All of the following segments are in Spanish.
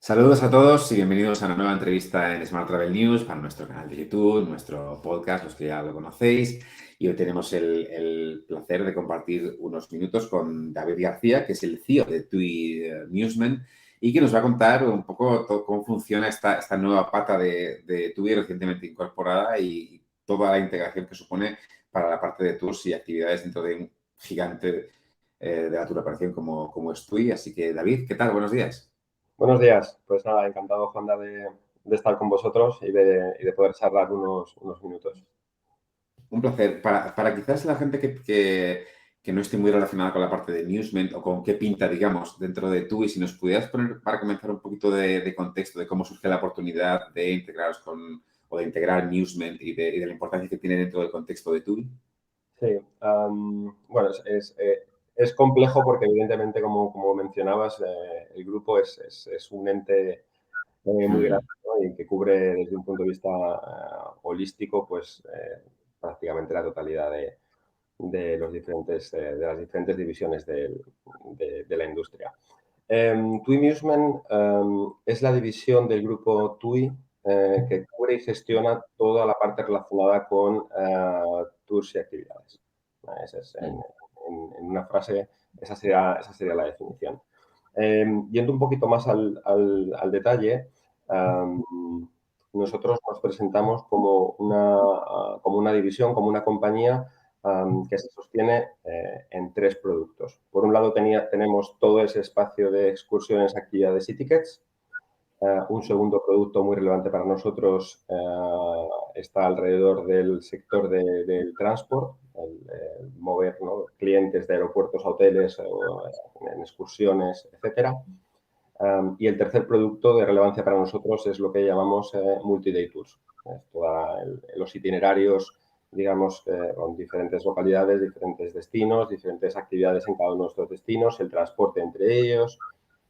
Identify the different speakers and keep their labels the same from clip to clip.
Speaker 1: Saludos a todos y bienvenidos a una nueva entrevista en Smart Travel News para nuestro canal de YouTube, nuestro podcast, los que ya lo conocéis. Y hoy tenemos el placer de compartir unos minutos con David García, que es el CEO de TUI Musement, y que nos va a contar un poco cómo funciona esta nueva pata de TUI recientemente incorporada y toda la integración que supone para la parte de tours y actividades dentro de un gigante de la tour operación como es TUI. Así que, David, ¿qué tal? Buenos días.
Speaker 2: Buenos días. Pues nada, encantado, Juanda, de estar con vosotros y de poder charlar unos minutos.
Speaker 1: Un placer. Para quizás la gente que no esté muy relacionada con la parte de Newsment o con qué pinta, digamos, dentro de TUI, si nos pudieras poner para comenzar un poquito de contexto de cómo surge la oportunidad de integraros o de integrar Newsment y de la importancia que tiene dentro del contexto de TUI.
Speaker 2: Sí, bueno, es complejo porque evidentemente, como mencionabas, el grupo es un ente muy grande,
Speaker 1: Hmm.
Speaker 2: ¿no? Y que cubre desde un punto de vista holístico, pues prácticamente la totalidad de las diferentes divisiones de la industria. TUI Musement es la división del grupo TUI que cubre y gestiona toda la parte relacionada con tours y actividades. Esa es,
Speaker 1: Hmm.
Speaker 2: en una frase, esa sería la definición. Yendo un poquito más al detalle, nosotros nos presentamos como una división, como una compañía que se sostiene en tres productos. Por un lado tenemos todo ese espacio de excursiones, actividades y tickets. Un segundo producto muy relevante para nosotros está alrededor del sector del transport, el mover, ¿no?, clientes de aeropuertos a hoteles o en excursiones, etcétera. Y el tercer producto de relevancia para nosotros es lo que llamamos multi-day tours. Es los itinerarios, digamos, con diferentes localidades, diferentes destinos, diferentes actividades en cada uno de estos destinos, el transporte entre ellos,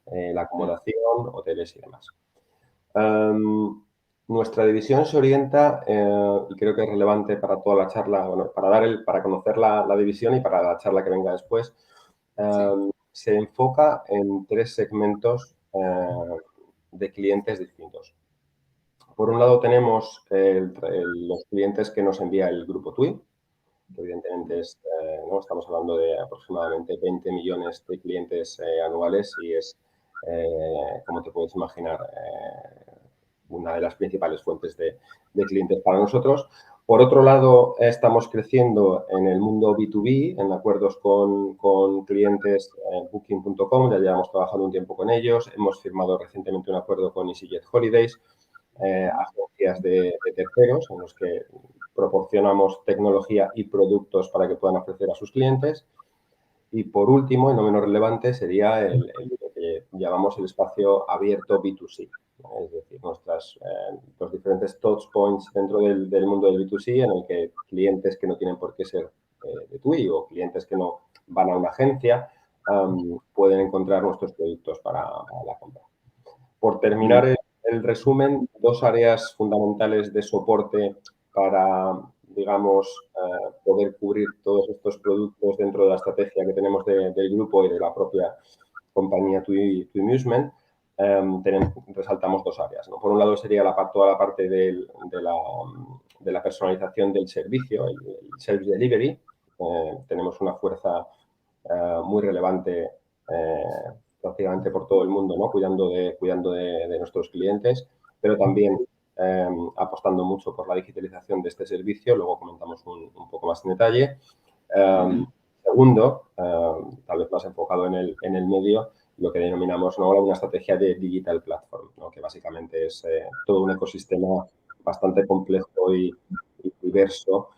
Speaker 2: la
Speaker 1: Hmm.
Speaker 2: acomodación, hoteles y demás. Um, Nuestra división se orienta, y creo que es relevante para toda la charla, bueno, para conocer la división y para la charla que venga después,
Speaker 1: Sí.
Speaker 2: se enfoca en tres segmentos de clientes distintos. Por un lado tenemos los clientes que nos envía el grupo TUI, que evidentemente ¿no? Estamos hablando de aproximadamente 20 millones de clientes anuales y es, como te puedes imaginar, una de las principales fuentes de clientes para nosotros. Por otro lado, estamos creciendo en el mundo B2B, en acuerdos con clientes Booking.com, ya llevamos trabajando un tiempo con ellos, hemos firmado recientemente un acuerdo con EasyJet Holidays, agencias de terceros en los que proporcionamos tecnología y productos para que puedan ofrecer a sus clientes. Y por último, y no menos relevante, sería lo que llamamos el espacio abierto B2C, ¿no? Es decir, los diferentes touch points dentro del mundo del B2C en el que clientes que no tienen por qué ser de TUI o clientes que no van a una agencia pueden encontrar nuestros productos para la compra. Por terminar
Speaker 1: Mm.
Speaker 2: el resumen, dos áreas fundamentales de soporte para, digamos, poder cubrir todos estos productos dentro de la estrategia que tenemos del grupo y de la propia compañía TUI Musement. Resaltamos dos áreas, ¿no? Por un lado sería toda la parte de la personalización del servicio, el service delivery. Tenemos una fuerza muy relevante prácticamente por todo el mundo, ¿no? Cuidando de nuestros clientes, pero también apostando mucho por la digitalización de este servicio. Luego comentamos un poco más en detalle. Eh,
Speaker 1: Ujú.
Speaker 2: Segundo, tal vez más enfocado en el medio, lo que denominamos, ¿no?, una estrategia de digital platform, ¿no?, que básicamente es todo un ecosistema bastante complejo y diverso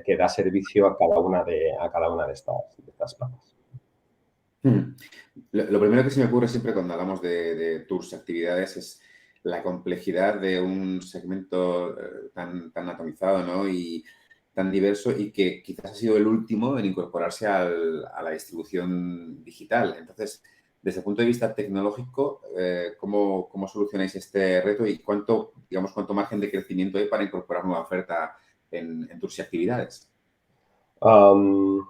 Speaker 2: que da servicio a cada una de estas patas.
Speaker 1: Hmm. Lo primero que se me ocurre siempre cuando hablamos de tours, actividades, es la complejidad de un segmento tan atomizado, ¿no? Y tan diverso y que quizás ha sido el último en incorporarse a la distribución digital. Entonces, desde el punto de vista tecnológico, ¿cómo solucionáis este reto y cuánto margen de crecimiento hay para incorporar nueva oferta en tours y actividades?
Speaker 2: Um,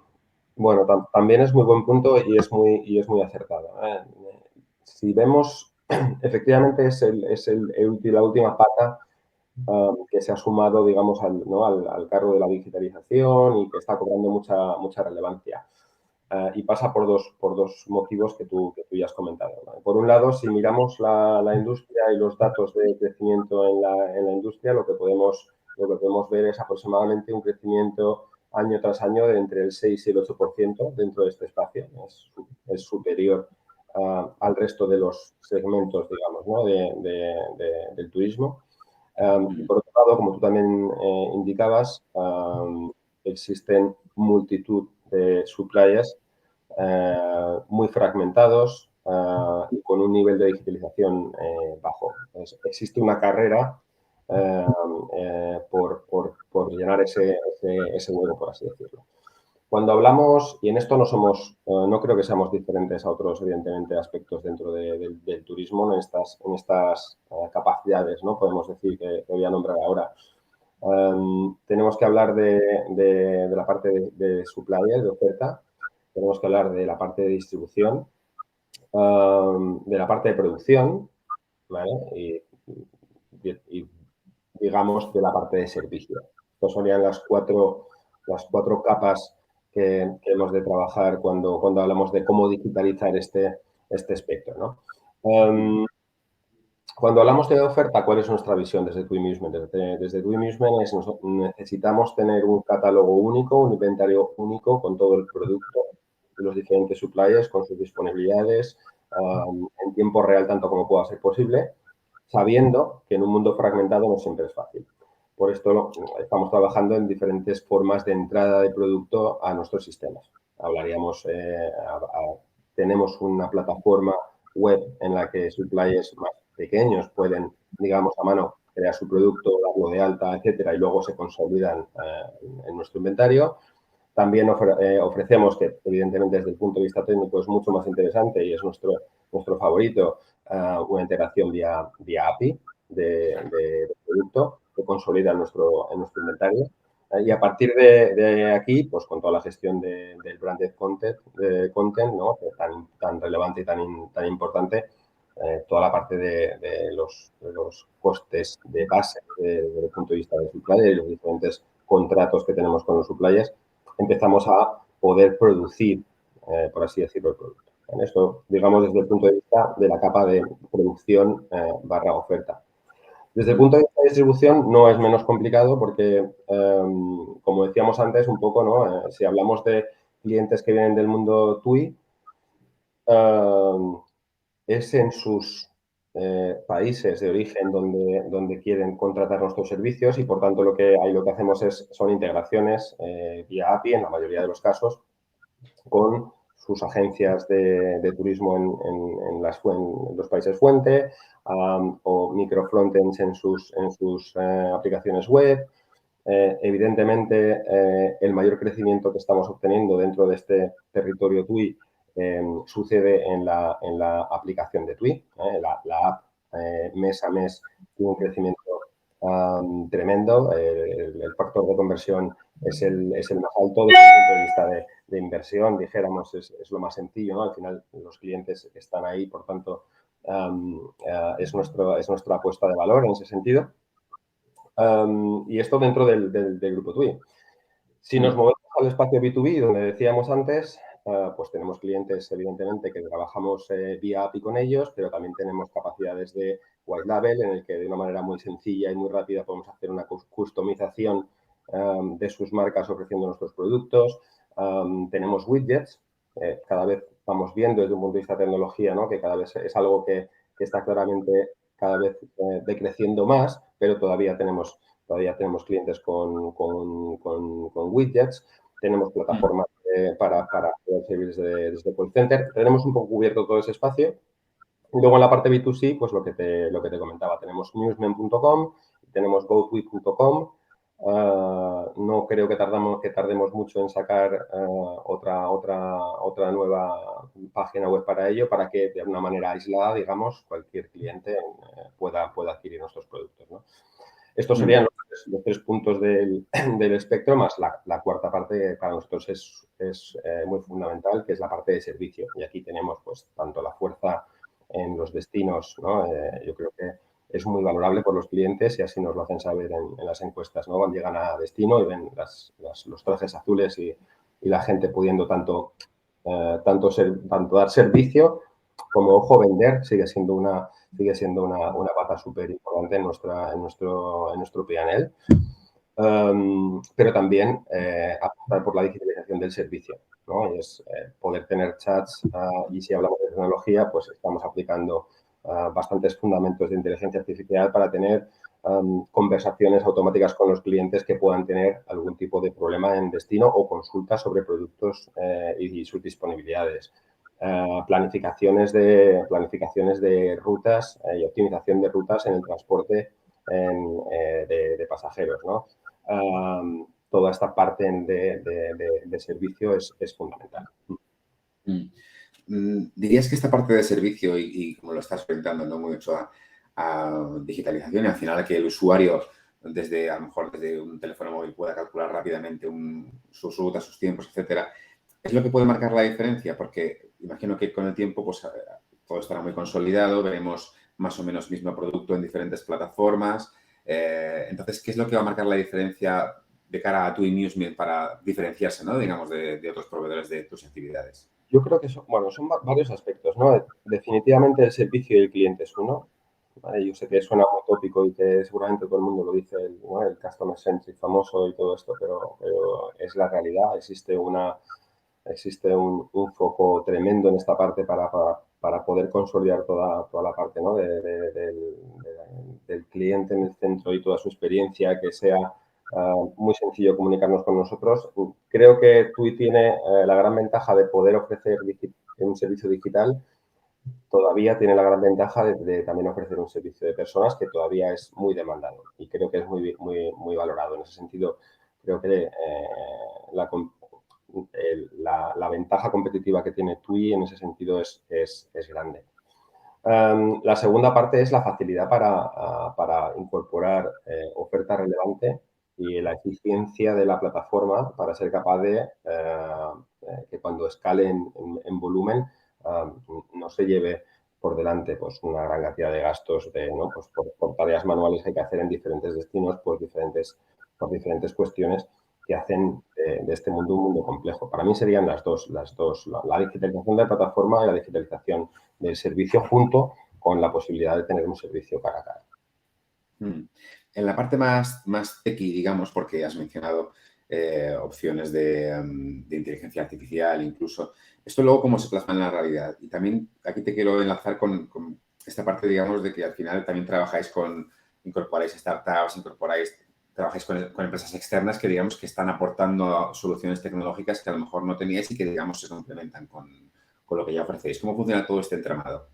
Speaker 2: bueno, también es muy buen punto y es muy acertado, ¿eh? si vemos, efectivamente la última pata que se ha sumado, digamos, al carro de la digitalización y que está cobrando mucha relevancia. Y pasa por dos motivos que tú ya has comentado, ¿no? Por un lado, si miramos la industria y los datos de crecimiento en la industria, lo que podemos ver es aproximadamente un crecimiento año tras año de entre el 6 y el 8% dentro de este espacio. Es superior al resto de los segmentos, digamos, ¿no? Del turismo. Y por otro lado, como tú también indicabas, existen multitud de suppliers muy fragmentados y con un nivel de digitalización bajo. Existe una carrera eh, por llenar ese hueco, por así decirlo. Cuando hablamos, y en esto no creo que seamos diferentes a otros, evidentemente, aspectos dentro del turismo, ¿no? En estas capacidades, ¿no? Podemos decir que voy a nombrar ahora. Tenemos que hablar de la parte de supplier, de oferta, tenemos que hablar de la parte de distribución, de la parte de producción, ¿vale? Y digamos, de la parte de servicio. Estas serían las cuatro capas que hemos de trabajar cuando hablamos de cómo digitalizar este aspecto, ¿no? Cuando hablamos de oferta, ¿cuál es nuestra visión desde TUI Musement? Desde TUI Musement necesitamos tener un catálogo único, un inventario único con todo el producto de los diferentes suppliers, con sus disponibilidades en tiempo real, tanto como pueda ser posible, sabiendo que en un mundo fragmentado no siempre es fácil. Por esto estamos trabajando en diferentes formas de entrada de producto a nuestros sistemas. Tenemos una plataforma web en la que suppliers más pequeños pueden, digamos, a mano crear su producto, darlo de alta, etcétera, y luego se consolidan en nuestro inventario. También ofrecemos, que evidentemente desde el punto de vista técnico es mucho más interesante y es nuestro favorito, una integración vía API de producto que consolida en nuestro inventario. Y a partir de aquí, pues con toda la gestión del branded content, ¿no? Que tan relevante y tan importante, toda la parte de los costes de base desde el punto de vista del supplier y los diferentes contratos que tenemos con los suppliers, empezamos a poder producir, por así decirlo, el producto. En esto, digamos, desde el punto de vista de la capa de producción barra oferta. Desde el punto de vista de distribución no es menos complicado porque, como decíamos antes, un poco, ¿no? Si hablamos de clientes que vienen del mundo TUI, es en sus países de origen donde quieren contratar nuestros servicios y, por tanto, lo que hacemos son integraciones vía API, en la mayoría de los casos, con sus agencias de turismo en los países fuente o microfrontends en sus aplicaciones web. Evidentemente, el mayor crecimiento que estamos obteniendo dentro de este territorio TUI sucede en la aplicación de TUI. La app mes a mes tiene un crecimiento tremendo. El factor de conversión es el más alto desde el punto de vista de inversión, dijéramos, es lo más sencillo, ¿no? Al final los clientes están ahí, por tanto, es nuestra apuesta de valor en ese sentido. Y esto dentro del grupo TUI. Si nos movemos al espacio B2B, donde decíamos antes, pues tenemos clientes, evidentemente, que trabajamos vía API con ellos, pero también tenemos capacidades de white label, en el que de una manera muy sencilla y muy rápida podemos hacer una customización de sus marcas ofreciendo nuestros productos. Tenemos widgets. Cada vez vamos viendo desde un punto de vista de tecnología, ¿no? Que cada vez es algo que está claramente cada vez decreciendo más, pero todavía tenemos clientes con widgets, tenemos plataformas para poder servir desde call center. Tenemos un poco cubierto todo ese espacio. Y luego en la parte B2C, pues lo que te comentaba, tenemos musement.com, tenemos gotui.com. No creo que tardemos mucho en sacar otra nueva página web para ello, para que de una manera aislada, digamos, cualquier cliente pueda adquirir nuestros productos, ¿no? Estos serían los tres puntos del espectro, más la cuarta parte para nosotros es muy fundamental, que es la parte de servicio. Y aquí tenemos pues tanto la fuerza los destinos, ¿no? Yo creo que es muy valorable por los clientes y así nos lo hacen saber en las encuestas, ¿no? Llegan a destino y ven los trajes azules y la gente pudiendo tanto dar servicio como, ojo, vender sigue siendo una pata súper importante en nuestro P&L. Pero también apostar por la digitalización del servicio, ¿no? Y es poder tener chats y si hablamos de tecnología, pues estamos aplicando bastantes fundamentos de inteligencia artificial para tener conversaciones automáticas con los clientes que puedan tener algún tipo de problema en destino o consultas sobre productos y sus disponibilidades. Planificaciones de rutas y optimización de rutas en el transporte de pasajeros, ¿no? Toda esta parte de servicio es fundamental.
Speaker 1: ¿Dirías que esta parte de servicio y como lo estás orientando, ¿no? Mucho a digitalización y al final que el usuario a lo mejor desde un teléfono móvil pueda calcular rápidamente sus rutas, sus tiempos, etcétera, es lo que puede marcar la diferencia? Porque imagino que con el tiempo pues todo estará muy consolidado, veremos más o menos mismo producto en diferentes plataformas. Entonces, ¿qué es lo que va a marcar la diferencia de cara a tu Musement para diferenciarse, ¿no? Digamos, de otros proveedores de tus actividades?
Speaker 2: Yo creo que son varios aspectos, ¿no? Definitivamente el servicio y el cliente es uno, ¿vale? Yo sé que suena muy tópico y que seguramente todo el mundo lo dice, ¿no? El customer centric famoso y todo esto, pero es la realidad. Existe un foco tremendo en esta parte para poder consolidar toda la parte, ¿no? Del cliente en el centro y toda su experiencia, que sea muy sencillo comunicarnos con nosotros. Creo que TUI tiene la gran ventaja de poder ofrecer un servicio digital. Todavía tiene la gran ventaja de también ofrecer un servicio de personas que todavía es muy demandado y creo que es muy valorado. En ese sentido, creo que la ventaja competitiva que tiene TUI en ese sentido es grande. La segunda parte es la facilidad para incorporar oferta relevante y la eficiencia de la plataforma para ser capaz de que cuando escale en volumen no se lleve por delante pues, una gran cantidad de gastos ¿no? Pues por tareas manuales que hay que hacer en diferentes destinos por diferentes cuestiones que hacen de este mundo un mundo complejo. Para mí serían las dos, la digitalización de la plataforma y la digitalización del servicio junto con la posibilidad de tener un servicio cara a cara.
Speaker 1: En la parte más techy, digamos, porque has mencionado opciones de inteligencia artificial incluso, ¿esto luego cómo se plasma en la realidad? Y también aquí te quiero enlazar con esta parte, digamos, de que al final también incorporáis startups, trabajáis con empresas externas que, digamos, que están aportando soluciones tecnológicas que a lo mejor no teníais y que, digamos, se complementan con lo que ya ofrecéis. ¿Cómo funciona todo este entramado?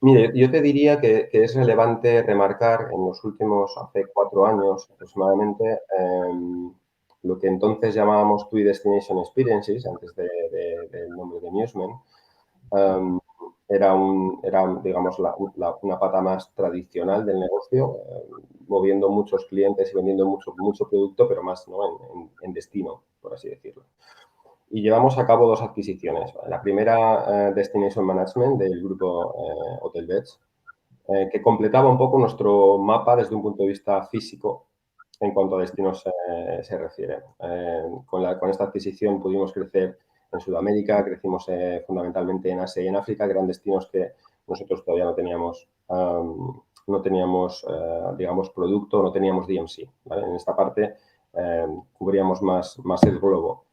Speaker 2: Mire, yo te diría que es relevante remarcar en los últimos, hace 4 años aproximadamente, lo que entonces llamábamos TUI Destination Experiences, antes del nombre de Musement. Era, digamos, una pata más tradicional del negocio, moviendo muchos clientes y vendiendo mucho producto, pero más, ¿no? en destino, por así decirlo. Y llevamos a cabo 2 adquisiciones. La primera, Destination Management del grupo Hotelbeds, que completaba un poco nuestro mapa desde un punto de vista físico en cuanto a destinos se refiere. Con esta adquisición pudimos crecer en Sudamérica, crecimos fundamentalmente en Asia y en África, que eran destinos que nosotros todavía no teníamos digamos, producto, no teníamos DMC, ¿vale? En esta parte cubríamos más el globo.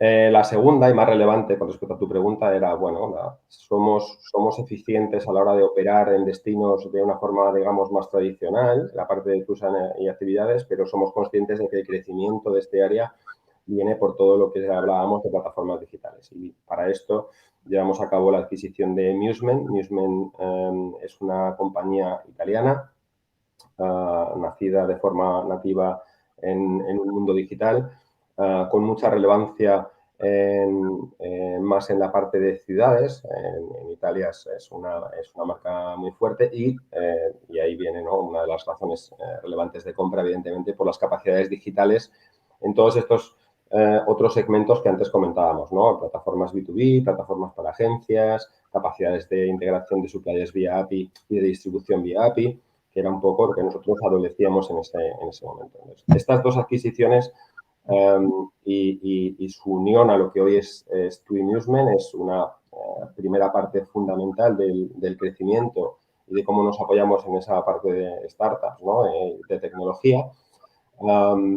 Speaker 2: La segunda y más relevante con respecto a tu pregunta era, bueno, somos eficientes a la hora de operar en destinos de una forma, digamos, más tradicional, la parte de tus y actividades, pero somos conscientes de que el crecimiento de este área viene por todo lo que hablábamos de plataformas digitales. Y para esto llevamos a cabo la adquisición de Musement. Musement es una compañía italiana nacida de forma nativa en un mundo digital, con mucha relevancia más en la parte de ciudades. En Italia es una marca muy fuerte y ahí viene, ¿no? Una de las razones relevantes de compra, evidentemente, por las capacidades digitales en todos estos otros segmentos que antes comentábamos, ¿no? Plataformas B2B, plataformas para agencias, capacidades de integración de suppliers vía API y de distribución vía API, que era un poco lo que nosotros adolecíamos en ese momento. Entonces, estas dos adquisiciones y su unión a lo que hoy es TUI Newsmen es una primera parte fundamental del crecimiento y de cómo nos apoyamos en esa parte de startups, ¿no? De tecnología.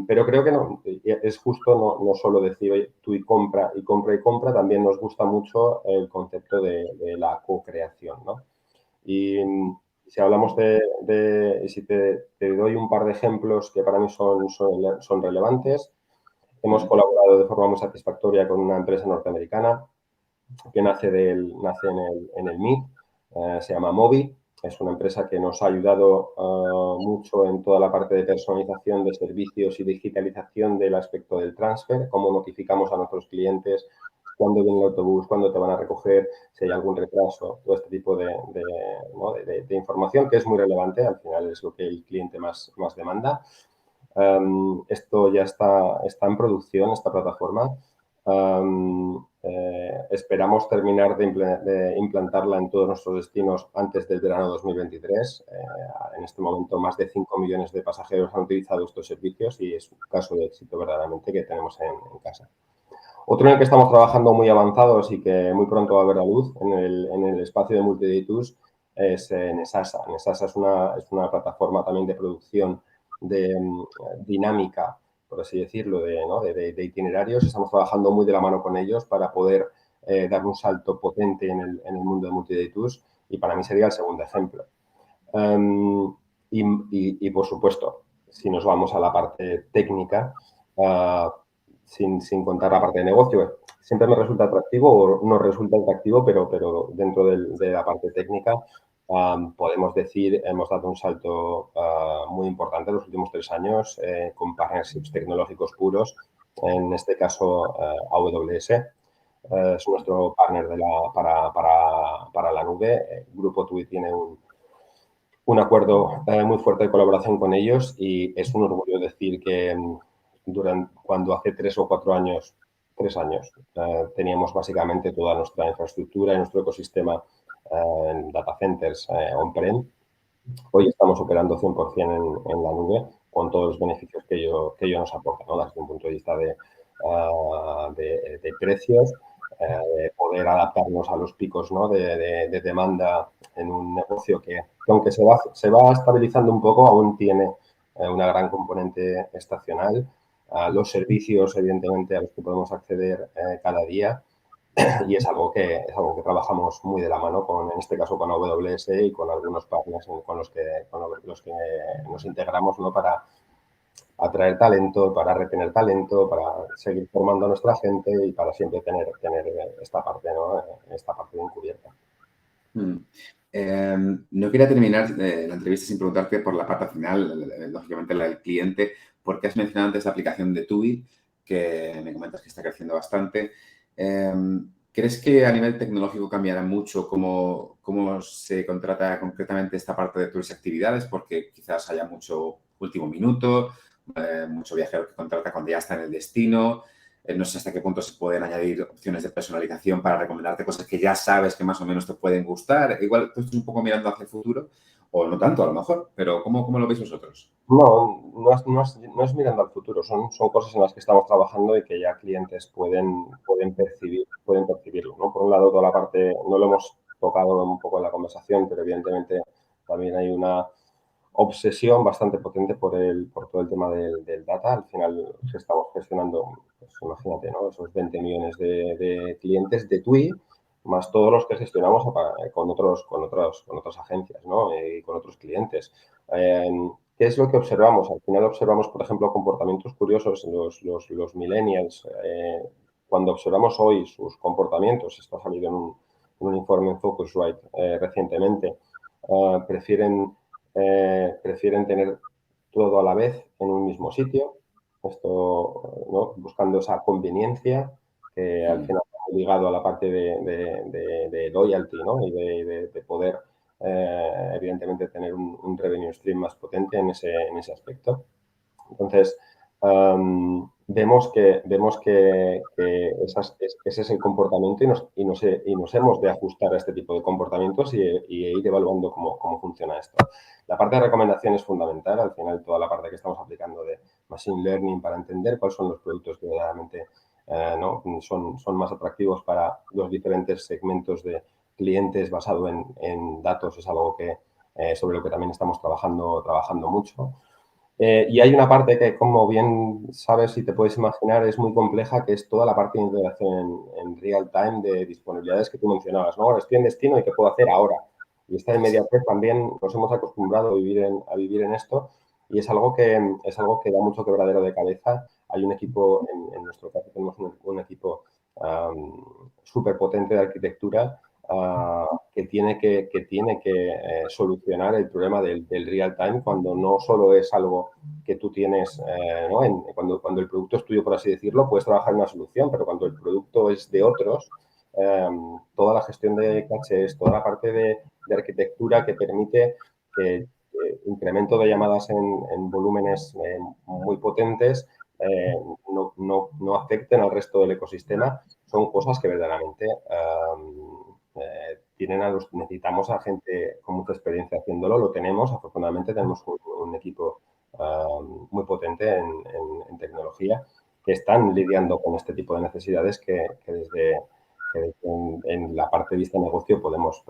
Speaker 2: Pero creo que no, es justo no solo decir, oye, TUI compra y compra y compra, también nos gusta mucho el concepto de la co-creación, ¿no? Y si hablamos si te doy un par de ejemplos que para mí son relevantes, hemos colaborado de forma muy satisfactoria con una empresa norteamericana que nace en el MIT, se llama Mobi. Es una empresa que nos ha ayudado mucho en toda la parte de personalización de servicios y digitalización del aspecto del transfer, cómo notificamos a nuestros clientes cuándo viene el autobús, cuándo te van a recoger, si hay algún retraso, todo este tipo ¿no? de información que es muy relevante, al final es lo que el cliente más demanda. Esto ya está en producción, esta plataforma. Esperamos terminar de implantarla en todos nuestros destinos antes del verano 2023. En este momento, más de 5 millones de pasajeros han utilizado estos servicios y es un caso de éxito verdaderamente que tenemos en casa. Otro en el que estamos trabajando muy avanzados y que muy pronto va a ver la luz en el espacio de multi-day tours es Nesasa. Nesasa es una plataforma también de producción dinámica, por así decirlo, ¿no? de itinerarios. Estamos trabajando muy de la mano con ellos para poder dar un salto potente en el mundo de multi-day tours y para mí sería el segundo ejemplo. Y, por supuesto, si nos vamos a la parte técnica, sin contar la parte de negocio, siempre me resulta atractivo o no resulta atractivo, pero dentro de la parte técnica podemos decir, hemos dado un salto muy importante en los últimos 3 años con partnerships tecnológicos puros, en este caso AWS. Es nuestro partner para la nube. El Grupo TUI tiene un acuerdo muy fuerte de colaboración con ellos y es un orgullo decir que cuando hace 3 o 4 años, 3 años, teníamos básicamente toda nuestra infraestructura y nuestro ecosistema en data centers on-prem. Hoy estamos operando 100% en la nube con todos los beneficios que ello nos aporta, ¿no? Desde un punto de vista de precios, de poder adaptarnos a los picos, ¿no? de demanda en un negocio que aunque se va estabilizando un poco, aún tiene una gran componente estacional. Los servicios, evidentemente, a los que podemos acceder cada día y es algo que trabajamos muy de la mano en este caso con AWS y con algunos partners con los que nos integramos, ¿no? Para atraer talento, para retener talento, para seguir formando a nuestra gente y para siempre tener esta parte, ¿no? Esta parte bien cubierta.
Speaker 1: No quería terminar la entrevista sin preguntarte por la parte final, lógicamente la del cliente, porque has mencionado antes la aplicación de TUI, que me comentas que está creciendo bastante. ¿Crees que a nivel tecnológico cambiará mucho cómo se contrata concretamente esta parte de tus actividades? Porque quizás haya mucho último minuto, mucho viajero que contrata cuando ya está en el destino. No sé hasta qué punto se pueden añadir opciones de personalización para recomendarte cosas que ya sabes que más o menos te pueden gustar. Igual tú estás un poco mirando hacia el futuro, o no tanto a lo mejor, pero ¿cómo lo veis vosotros?
Speaker 2: No es mirando al futuro, son cosas en las que estamos trabajando y que ya clientes pueden percibirlo, ¿no? Por un lado, toda la parte, no lo hemos tocado un poco en la conversación, pero evidentemente también hay una obsesión bastante potente por todo el tema del data. Al final estamos gestionando, pues imagínate, ¿no? Esos 20 millones de clientes de TUI, más todos los que gestionamos con otras agencias, ¿no? Y con otros clientes. ¿Qué es lo que observamos? Al final observamos, por ejemplo, comportamientos curiosos en los millennials. Cuando observamos hoy sus comportamientos, esto ha salido en un informe en Focusrite recientemente, prefieren tener todo a la vez en un mismo sitio, esto, ¿no? Buscando esa conveniencia que al final está ligado a la parte de loyalty, ¿no? Y de poder, evidentemente, tener un revenue stream más potente en ese aspecto. Entonces, ese es el comportamiento y nos hemos de ajustar a este tipo de comportamientos y ir evaluando cómo funciona esto. La parte de recomendación es fundamental. Al final, toda la parte que estamos aplicando de Machine Learning para entender cuáles son los productos que verdaderamente ¿no? son más atractivos para los diferentes segmentos de clientes basado en datos es algo que, sobre lo que también estamos trabajando mucho. Y hay una parte que, como bien sabes y te puedes imaginar, es muy compleja, que es toda la parte de integración en real time de disponibilidades que tú mencionabas, ¿no? Ahora estoy en destino y qué puedo hacer ahora. Y esta inmediatez también nos hemos acostumbrado a vivir en esto y es algo que da mucho quebradero de cabeza. Hay un equipo, en nuestro caso tenemos un equipo súper potente de arquitectura que tiene que solucionar el problema del real time cuando no solo es algo que tú tienes, ¿no? Cuando el producto es tuyo, por así decirlo, puedes trabajar en una solución, pero cuando el producto es de otros, toda la gestión de cachés, toda la parte de arquitectura que permite que incremento de llamadas en volúmenes muy potentes no afecten al resto del ecosistema, son cosas que verdaderamente necesitamos a gente con mucha experiencia haciéndolo, lo tenemos, afortunadamente tenemos un equipo muy potente en tecnología que están lidiando con este tipo de necesidades que desde la parte de vista de negocio podemos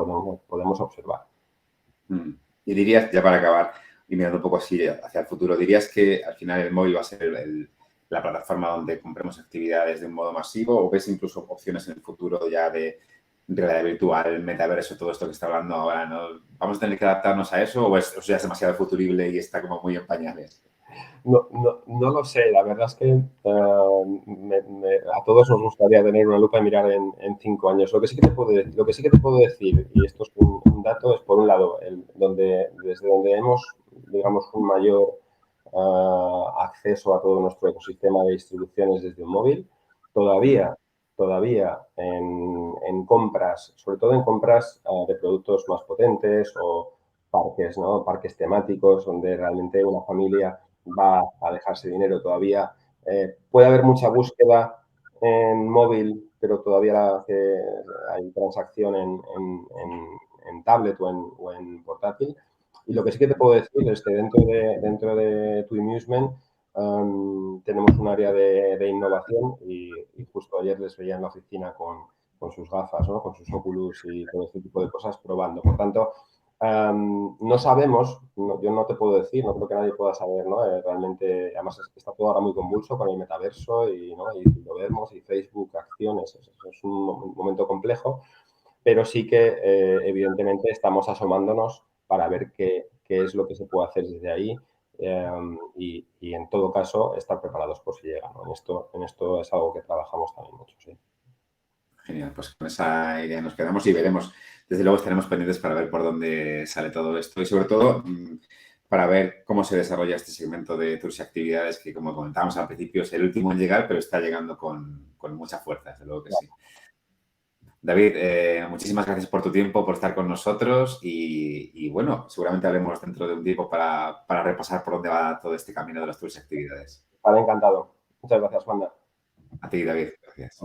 Speaker 2: observar.
Speaker 1: Y dirías, ya para acabar, y mirando un poco así hacia el futuro, ¿dirías que al final el móvil va a ser la plataforma donde compremos actividades de un modo masivo o ves incluso opciones en el futuro ya de realidad virtual, metaverso, todo esto que está hablando ahora, ¿no? ¿Vamos a tener que adaptarnos a eso o eso ya es demasiado futurible y está como muy en pañales?
Speaker 2: No lo sé, la verdad es que a todos nos gustaría tener una lupa y mirar en 5 años. Lo que sí que te puedo decir, y esto es un dato, es por un lado, desde donde hemos, digamos, un mayor acceso a todo nuestro ecosistema de distribuciones desde un móvil, todavía en compras, sobre todo en compras de productos más potentes o parques, ¿no? Parques temáticos donde realmente una familia va a dejarse dinero todavía. Puede haber mucha búsqueda en móvil, pero todavía hay transacción en tablet o en portátil. Y lo que sí que te puedo decir es que dentro de TWIMUSEMENT tenemos un área de innovación y justo ayer les veía en la oficina con sus gafas, ¿no? Con sus Oculus y todo este tipo de cosas probando. Por tanto, no sabemos, yo no te puedo decir, no creo que nadie pueda saber, ¿no? Realmente, además está todo ahora muy convulso con el metaverso ¿no? y lo vemos, y Facebook, acciones, es un momento complejo, pero sí que evidentemente estamos asomándonos para ver qué es lo que se puede hacer desde ahí y en todo caso estar preparados por si llega, ¿no? En esto es algo que trabajamos también mucho, sí.
Speaker 1: Genial, pues con esa idea nos quedamos y veremos. Desde luego estaremos pendientes para ver por dónde sale todo esto y sobre todo para ver cómo se desarrolla este segmento de tours y actividades que, como comentábamos al principio, es el último en llegar, pero está llegando con mucha fuerza, desde luego que sí. David, muchísimas gracias por tu tiempo, por estar con nosotros y bueno, seguramente haremos dentro de un tiempo para repasar por dónde va todo este camino de las tours y actividades.
Speaker 2: Vale, encantado. Muchas gracias, Wanda.
Speaker 1: A ti, David, gracias.